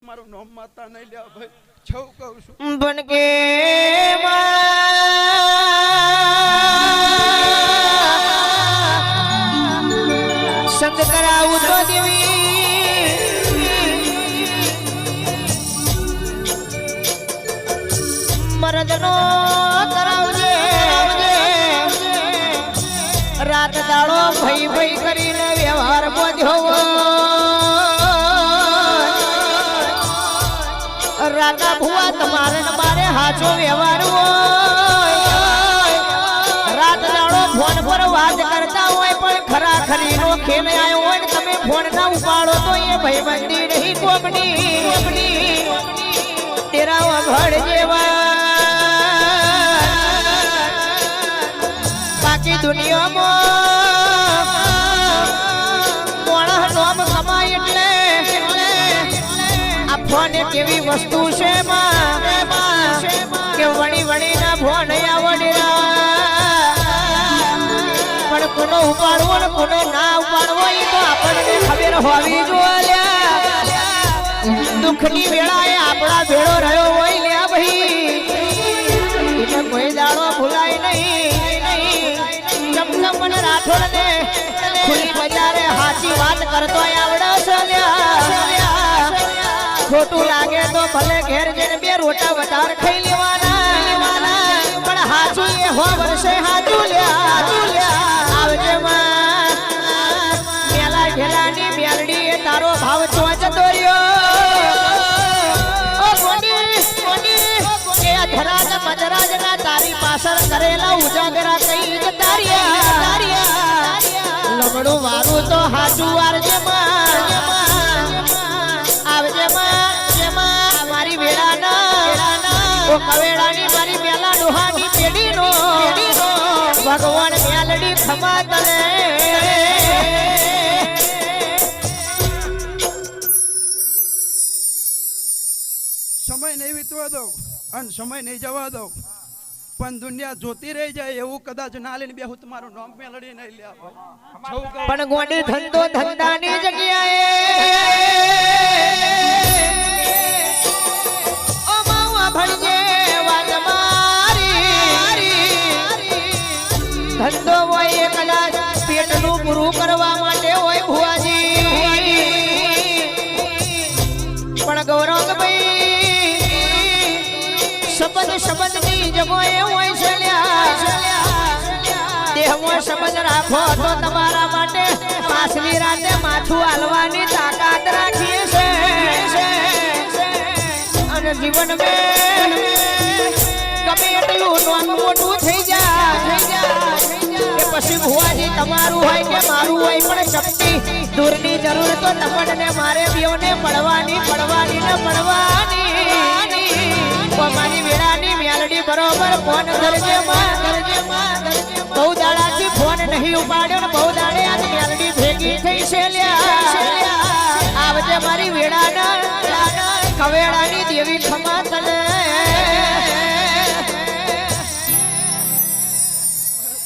તમારું નામ માતા નહીં લ્યા ભાઈ છવ કહું છું બનકે સંગ કરાવું તો દેવી મરદનો કરાવજે રાત દાડો ભઈ ભઈ કરીને વ્યવહાર બોધ્યો રાગા ભુવા તમારે ને મારે હાચો વ્યવહાર હોય રાત દાડો ફોન પર વાત કરતા હોય પણ ખરા ખરી નો ખેલ આવ્યો હોય ને તમે ફોન ના ઉપાડો તો એ ભાઈબંધી નહીં કોકની તેરા વઘડ જેવા બાકી દુનિયામાં મોણા નોમ કમાય એટલે આ ફોન એક એવી વસ્તુ છે કે વણી વણી ના ફોન આવડેલા પણ કોનો ઉપાડવો ને કોનો ના ઉપાડવો એ તો આપણને ખબર હોવી જોઈએ દુઃખની વેળાએ આપણા ભેળો રહ્યો હોય લ્યા ભાઈ એટલે કોઈ દાડો ભૂલાય નહીં ચમચમ મને રાઠોડ ને ખુલ્લી બજારે હાચી વાત કરતો આવડે છે ખોટું લાગે તો ભલે ઘેર જઈને બે રોટા વધારે ખાઈ લેવાના પણ હાચું એ હો વર્ષે હાચું લ્યા આવજે માં મેલા ઘેલાની મેલડી એ તારો ભાવ ચો જતો રહ્યો ઓ ગોડી એ ધરાજ મજરાજ ના તારી પાછળ કરેલા ઉજાગરા કઈ જતા રહ્યા લમડું વારું તો હાચું વારજે માં આવજે માં મારી વેળાના ઓ કવેડાની મારી મેલા ડોહાની પેઢીનો ભગવાન મેલડી ખમા તને સમય નહીં વીતવા દઉં અને સમય નહીં જવા દઉં પણ દુનિયા જોતી રહી જાય એવું કદાચ ના લઈને બેહું તમારું નામ મેલડી નહીં લ્યા ભાઈ પણ ગોડી ધંધો ધંધાની જગ્યાએ ઓ માવા ભણજે વાત મારી ધંધો હોય કદાચ પેટનું પૂરું કરવા માટે હોય ભુવાજી પણ ગૌરવભાઈ શબ્દની જગોએ હોય છે દેહમાં શબ્દ રાખો તો તમારા માટે પાછલી રાતે માથું હાલવાની તાકાત રાખીએ છે અને જીવન મેં ગમે એટલું નાનું મોટું થઈ જાય કે પછી ભુવાજી તમારું હોય કે મારું હોય પણ શક્તિ દૂરની જરૂર તો તમને મારે બેઓને પડવાની ને પડવાની મારી વેળાની મેલડી બરોબર ફોન કરજે માં બહુ દાડાથી ફોન નહીં ઉપાડ્યો ને બહુ દાડે આજ મેલડી ભેગી થઈ છે આવજે મારી વેળાના કવેડાની દેવી ખમા તને